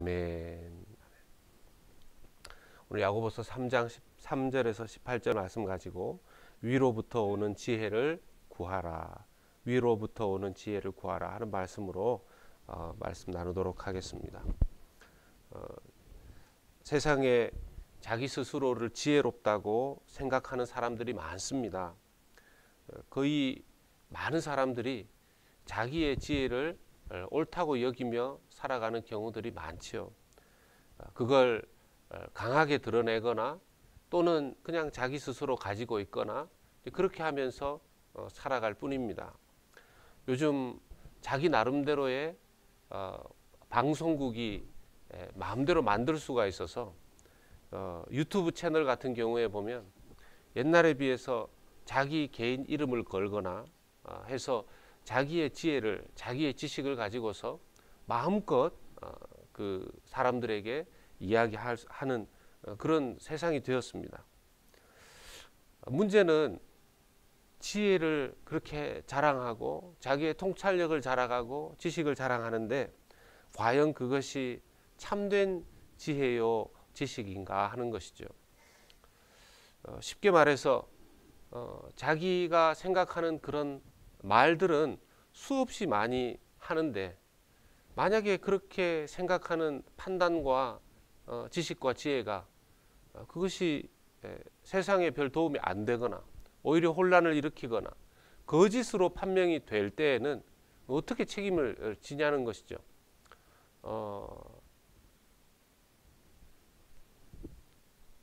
아멘. 오늘 야고보서 3장 13절에서 18절 말씀 가지고 위로부터 오는 지혜를 구하라, 위로부터 오는 지혜를 구하라 하는 말씀으로 말씀 나누도록 하겠습니다. 세상에 자기 스스로를 지혜롭다고 생각하는 사람들이 많습니다. 거의 많은 사람들이 자기의 지혜를 옳다고 여기며 살아가는 경우들이 많지요. 그걸 강하게 드러내거나 또는 그냥 자기 스스로 가지고 있거나 그렇게 하면서 살아갈 뿐입니다. 요즘 자기 나름대로의 방송국이 마음대로 만들 수가 있어서 유튜브 채널 같은 경우에 보면 옛날에 비해서 자기 개인 이름을 걸거나 해서 자기의 지혜를, 자기의 지식을 가지고서 마음껏 그 사람들에게 이야기하는 그런 세상이 되었습니다. 문제는 지혜를 그렇게 자랑하고 자기의 통찰력을 자랑하고 지식을 자랑하는데 과연 그것이 참된 지혜요 지식인가 하는 것이죠. 쉽게 말해서 자기가 생각하는 그런 말들은 수없이 많이 하는데 만약에 그렇게 생각하는 판단과 지식과 지혜가 그것이 세상에 별 도움이 안 되거나 오히려 혼란을 일으키거나 거짓으로 판명이 될 때에는 어떻게 책임을 지냐는 것이죠.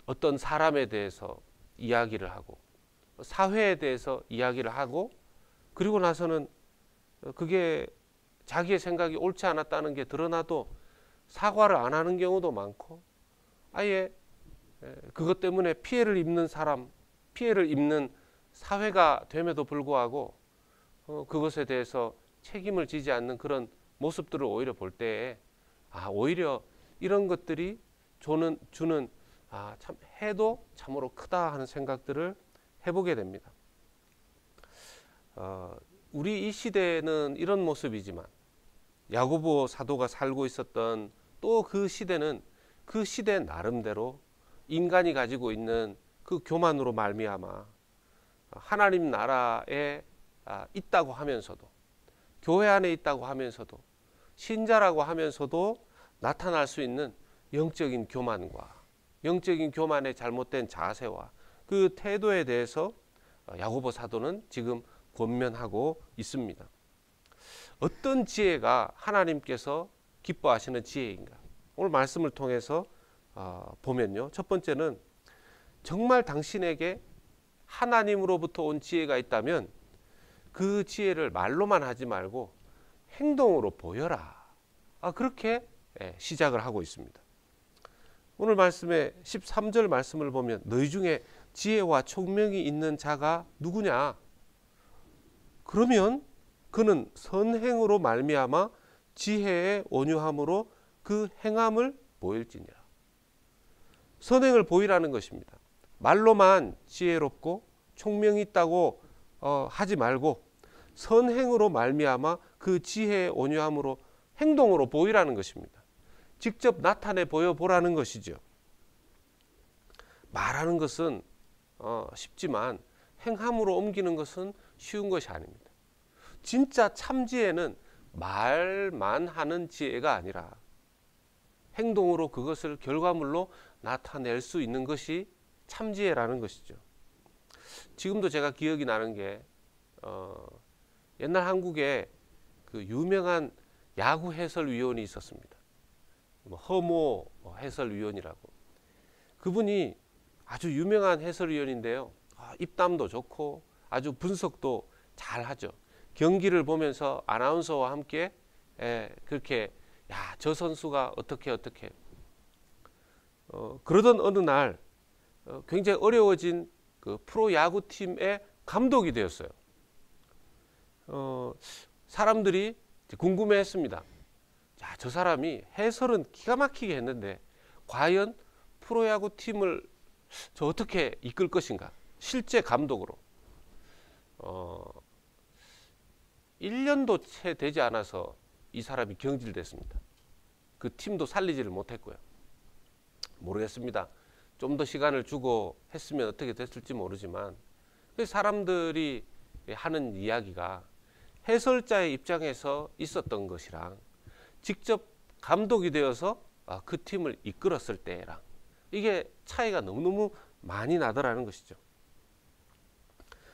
어떤 사람에 대해서 이야기를 하고 사회에 대해서 이야기를 하고 그리고 나서는 그게 자기의 생각이 옳지 않았다는 게 드러나도 사과를 안 하는 경우도 많고 아예 그것 때문에 피해를 입는 사람, 피해를 입는 사회가 됨에도 불구하고 그것에 대해서 책임을 지지 않는 그런 모습들을 오히려 볼 때에 오히려 이런 것들이 주는 참 해도 참으로 크다 하는 생각들을 해보게 됩니다. 우리 이 시대는 이런 모습이지만 야고보 사도가 살고 있었던 또 그 시대는 그 시대 나름대로 인간이 가지고 있는 그 교만으로 말미암아 하나님 나라에 있다고 하면서도 교회 안에 있다고 하면서도 신자라고 하면서도 나타날 수 있는 영적인 교만과 영적인 교만의 잘못된 자세와 그 태도에 대해서 야고보 사도는 지금 권면하고 있습니다. 어떤 지혜가 하나님께서 기뻐하시는 지혜인가? 오늘 말씀을 통해서 보면요. 첫 번째는 정말 당신에게 하나님으로부터 온 지혜가 있다면 그 지혜를 말로만 하지 말고 행동으로 보여라. 그렇게 시작을 하고 있습니다. 오늘 말씀의 13절 말씀을 보면 너희 중에 지혜와 총명이 있는 자가 누구냐? 그러면 그는 선행으로 말미암아 지혜의 온유함으로 그 행함을 보일지니라. 선행을 보이라는 것입니다. 말로만 지혜롭고 총명이 있다고 하지 말고 선행으로 말미암아 그 지혜의 온유함으로 행동으로 보이라는 것입니다. 직접 나타내 보여보라는 것이죠. 말하는 것은 쉽지만 행함으로 옮기는 것은 쉬운 것이 아닙니다. 진짜 참지혜는 말만 하는 지혜가 아니라 행동으로 그것을 결과물로 나타낼 수 있는 것이 참지혜라는 것이죠. 지금도 제가 기억이 나는 게 옛날 한국에 그 유명한 야구 해설위원이 있었습니다. 허모 해설위원이라고. 그분이 아주 유명한 해설위원인데요. 입담도 좋고 아주 분석도 잘하죠. 경기를 보면서 아나운서와 함께 그렇게 저 선수가 어떻게 그러던 어느 날 굉장히 어려워진 그 프로야구팀의 감독이 되었어요. 사람들이 궁금해했습니다. 저 사람이 해설은 기가 막히게 했는데 과연 프로야구팀을 저 어떻게 이끌 것인가? 실제 감독으로 1년도 채 되지 않아서 이 사람이 경질됐습니다. 그 팀도 살리지를 못했고요. 모르겠습니다. 좀 더 시간을 주고 했으면 어떻게 됐을지 모르지만 사람들이 하는 이야기가 해설자의 입장에서 있었던 것이랑 직접 감독이 되어서 그 팀을 이끌었을 때랑 이게 차이가 너무너무 많이 나더라는 것이죠.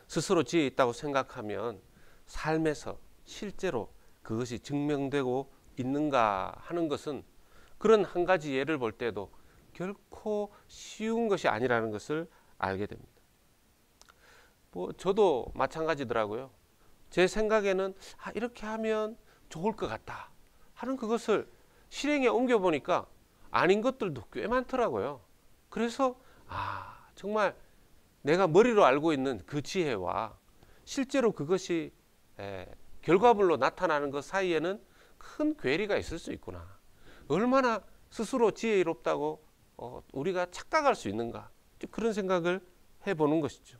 스스로 지혜 있다고 생각하면 삶에서 실제로 그것이 증명되고 있는가 하는 것은 그런 한 가지 예를 볼 때도 결코 쉬운 것이 아니라는 것을 알게 됩니다. 저도 마찬가지더라고요. 제 생각에는 이렇게 하면 좋을 것 같다 하는 그것을 실행에 옮겨보니까 아닌 것들도 꽤 많더라고요. 그래서 정말 내가 머리로 알고 있는 그 지혜와 실제로 그것이 결과물로 나타나는 것 사이에는 큰 괴리가 있을 수 있구나. 얼마나 스스로 지혜롭다고 우리가 착각할 수 있는가. 그런 생각을 해보는 것이죠.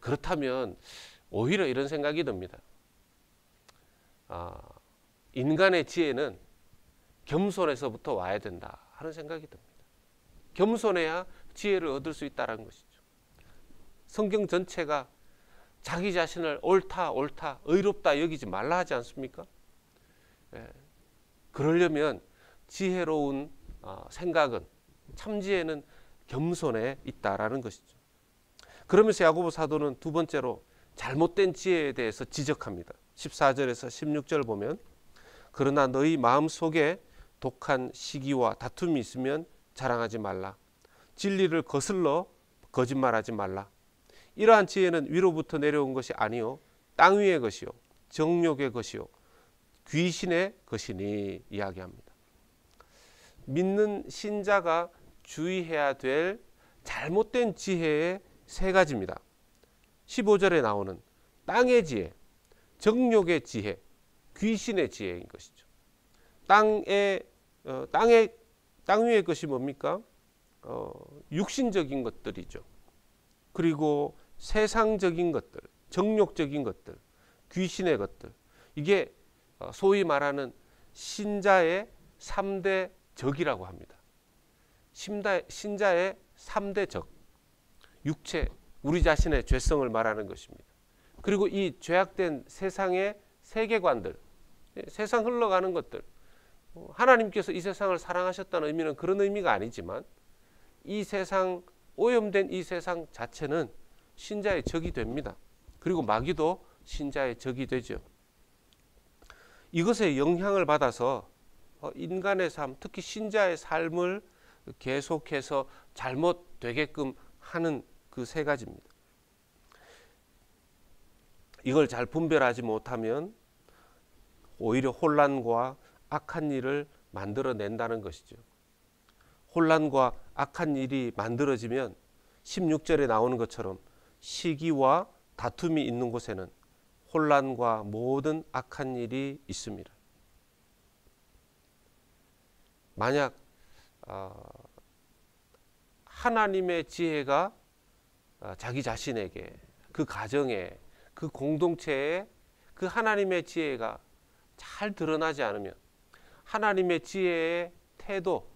그렇다면 오히려 이런 생각이 듭니다. 인간의 지혜는 겸손에서부터 와야 된다 하는 생각이 듭니다. 겸손해야 지혜를 얻을 수 있다는 것이죠. 성경 전체가 자기 자신을 옳다, 의롭다 여기지 말라 하지 않습니까? 그러려면 지혜로운 생각은, 참지혜는 겸손에 있다라는 것이죠. 그러면서 야고보 사도는 두 번째로 잘못된 지혜에 대해서 지적합니다. 14절에서 16절 보면 그러나 너희 마음속에 독한 시기와 다툼이 있으면 자랑하지 말라. 진리를 거슬러 거짓말하지 말라. 이러한 지혜는 위로부터 내려온 것이 아니요 땅 위의 것이요 정욕의 것이요 귀신의 것이니 이야기합니다. 믿는 신자가 주의해야 될 잘못된 지혜의 세 가지입니다. 15절에 나오는 땅의 지혜, 정욕의 지혜, 귀신의 지혜인 것이죠. 땅 위의 것이 뭡니까? 육신적인 것들이죠. 그리고 세상적인 것들, 정욕적인 것들, 귀신의 것들. 이게 소위 말하는 신자의 3대 적이라고 합니다. 신자의 3대 적. 육체, 우리 자신의 죄성을 말하는 것입니다. 그리고 이 죄악된 세상의 세계관들, 세상 흘러가는 것들. 하나님께서 이 세상을 사랑하셨다는 의미는 그런 의미가 아니지만 이 세상, 오염된 이 세상 자체는 신자의 적이 됩니다. 그리고 마귀도 신자의 적이 되죠. 이것에 영향을 받아서 인간의 삶, 특히 신자의 삶을 계속해서 잘못되게끔 하는 그 세 가지입니다. 이걸 잘 분별하지 못하면 오히려 혼란과 악한 일을 만들어낸다는 것이죠. 혼란과 악한 일이 만들어지면 16절에 나오는 것처럼 시기와 다툼이 있는 곳에는 혼란과 모든 악한 일이 있습니다. 만약 하나님의 지혜가 자기 자신에게, 그 가정에, 그 공동체에 그 하나님의 지혜가 잘 드러나지 않으면 하나님의 지혜의 태도,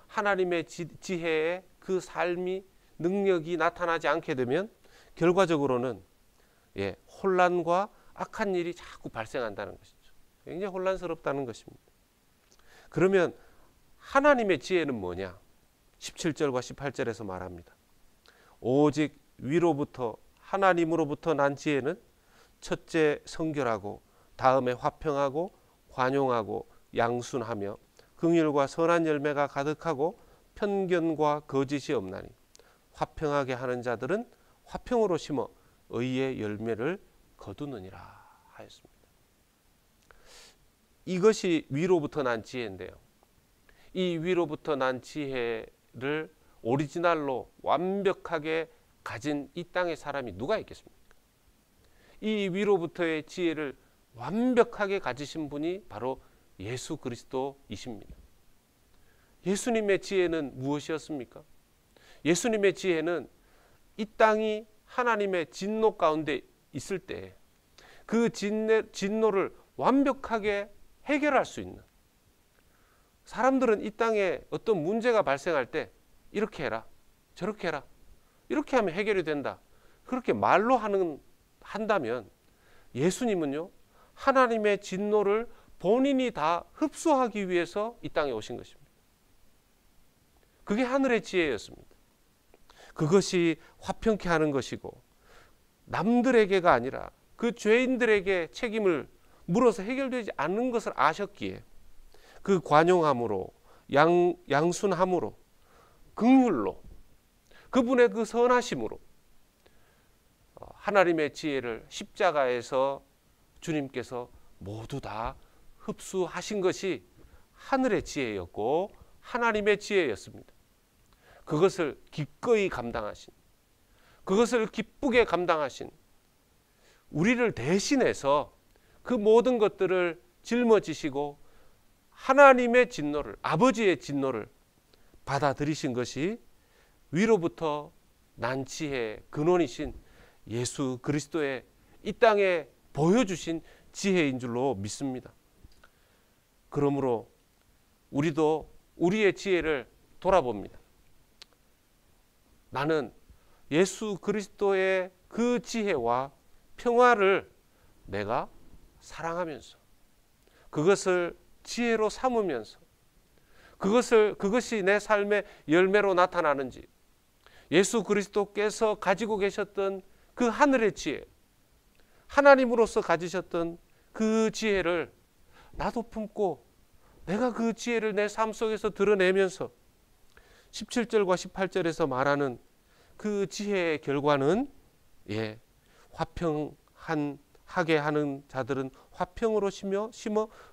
하나님의 지혜의 그 삶이, 능력이 나타나지 않게 되면 결과적으로는 혼란과 악한 일이 자꾸 발생한다는 것이죠. 굉장히 혼란스럽다는 것입니다. 그러면 하나님의 지혜는 뭐냐? 17절과 18절에서 말합니다. 오직 위로부터, 하나님으로부터 난 지혜는 첫째 성결하고 다음에 화평하고 관용하고 양순하며 긍휼과 선한 열매가 가득하고 편견과 거짓이 없나니 화평하게 하는 자들은 화평으로 심어 의의 열매를 거두느니라 하였습니다. 이것이 위로부터 난 지혜인데요. 이 위로부터 난 지혜를 오리지널로 완벽하게 가진 이 땅의 사람이 누가 있겠습니까? 이 위로부터의 지혜를 완벽하게 가지신 분이 바로 예수 그리스도이십니다. 예수님의 지혜는 무엇이었습니까? 예수님의 지혜는 이 땅이 하나님의 진노 가운데 있을 때 그 진노를 완벽하게 해결할 수 있는, 사람들은 이 땅에 어떤 문제가 발생할 때 이렇게 해라, 저렇게 해라, 이렇게 하면 해결이 된다, 그렇게 말로 한다면 예수님은요, 하나님의 진노를 본인이 다 흡수하기 위해서 이 땅에 오신 것입니다. 그게 하늘의 지혜였습니다. 그것이 화평케 하는 것이고, 남들에게가 아니라 그 죄인들에게 책임을 물어서 해결되지 않는 것을 아셨기에 그 관용함으로, 양순함으로, 긍휼로, 그분의 그 선하심으로 하나님의 지혜를 십자가에서 주님께서 모두 다 흡수하신 것이 하늘의 지혜였고 하나님의 지혜였습니다. 그것을 기꺼이 감당하신, 그것을 기쁘게 감당하신, 우리를 대신해서 그 모든 것들을 짊어지시고 하나님의 진노를, 아버지의 진노를 받아들이신 것이 위로부터 난 지혜의 근원이신 예수 그리스도의 이 땅에 보여주신 지혜인 줄로 믿습니다. 그러므로 우리도 우리의 지혜를 돌아봅니다. 나는 예수 그리스도의 그 지혜와 평화를 내가 사랑하면서, 그것을 지혜로 삼으면서, 그것이 내 삶의 열매로 나타나는지, 예수 그리스도께서 가지고 계셨던 그 하늘의 지혜, 하나님으로서 가지셨던 그 지혜를 나도 품고 내가 그 지혜를 내 삶 속에서 드러내면서 17절과 18절에서 말하는 그 지혜의 결과는 화평하게 하는 자들은 화평으로 심어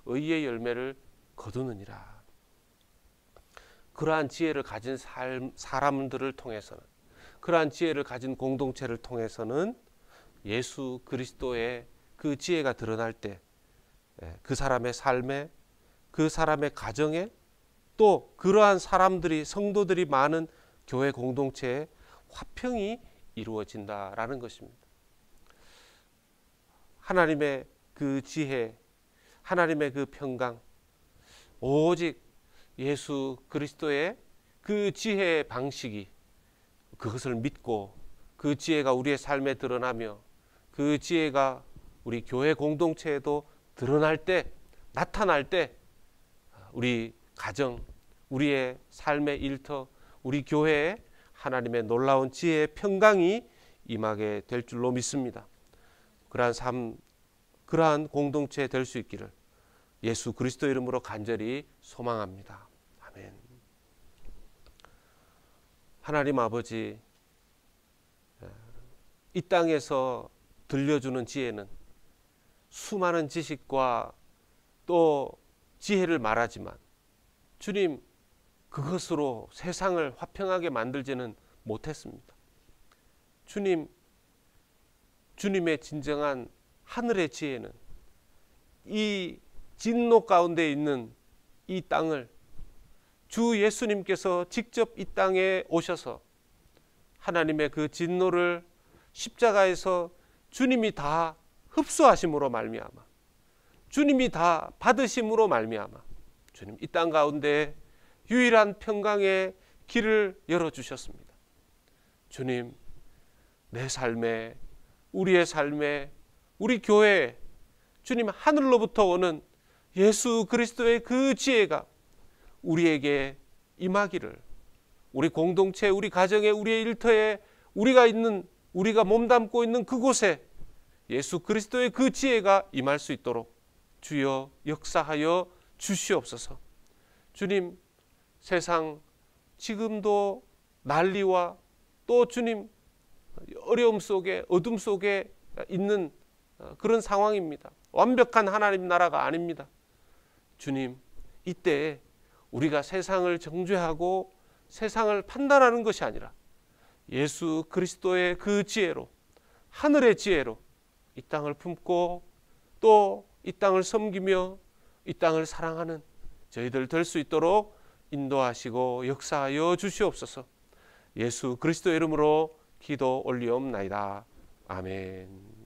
의의 열매를 거두느니라. 그러한 지혜를 가진 사람들을 통해서는, 그러한 지혜를 가진 공동체를 통해서는 예수 그리스도의 그 지혜가 드러날 때 그 사람의 삶에, 그 사람의 가정에, 또 그러한 사람들이, 성도들이 많은 교회 공동체에 화평이 이루어진다라는 것입니다. 하나님의 그 지혜, 하나님의 그 평강, 오직 예수 그리스도의 그 지혜의 방식이, 그것을 믿고 그 지혜가 우리의 삶에 드러나며 그 지혜가 우리 교회 공동체에도 드러날 때, 나타날 때 우리 가정, 우리의 삶의 일터, 우리 교회에 하나님의 놀라운 지혜의 평강이 임하게 될 줄로 믿습니다. 그러한 삶, 그러한 공동체 될 수 있기를 예수 그리스도 이름으로 간절히 소망합니다. 아멘. 하나님 아버지, 이 땅에서 들려주는 지혜는 수많은 지식과 또 지혜를 말하지만 주님, 그것으로 세상을 화평하게 만들지는 못했습니다. 주님의 진정한 하늘의 지혜는 이 진노 가운데 있는 이 땅을 주 예수님께서 직접 이 땅에 오셔서 하나님의 그 진노를 십자가에서 주님이 다 흡수하심으로 말미암아, 주님이 다 받으심으로 말미암아 주님 이 땅 가운데 유일한 평강의 길을 열어주셨습니다. 주님, 내 삶에, 우리의 삶에, 우리 교회에 주님 하늘로부터 오는 예수 그리스도의 그 지혜가 우리에게 임하기를, 우리 공동체, 우리 가정에, 우리의 일터에, 우리가 몸담고 있는 그곳에 예수 그리스도의 그 지혜가 임할 수 있도록 주여 역사하여 주시옵소서. 주님, 세상 지금도 난리와 또 주님 어려움 속에, 어둠 속에 있는 그런 상황입니다. 완벽한 하나님 나라가 아닙니다. 주님, 이때 우리가 세상을 정죄하고 세상을 판단하는 것이 아니라 예수 그리스도의 그 지혜로, 하늘의 지혜로 이 땅을 품고 또 이 땅을 섬기며 이 땅을 사랑하는 저희들 될 수 있도록 인도하시고 역사하여 주시옵소서. 예수 그리스도의 이름으로 기도 올리옵나이다. 아멘.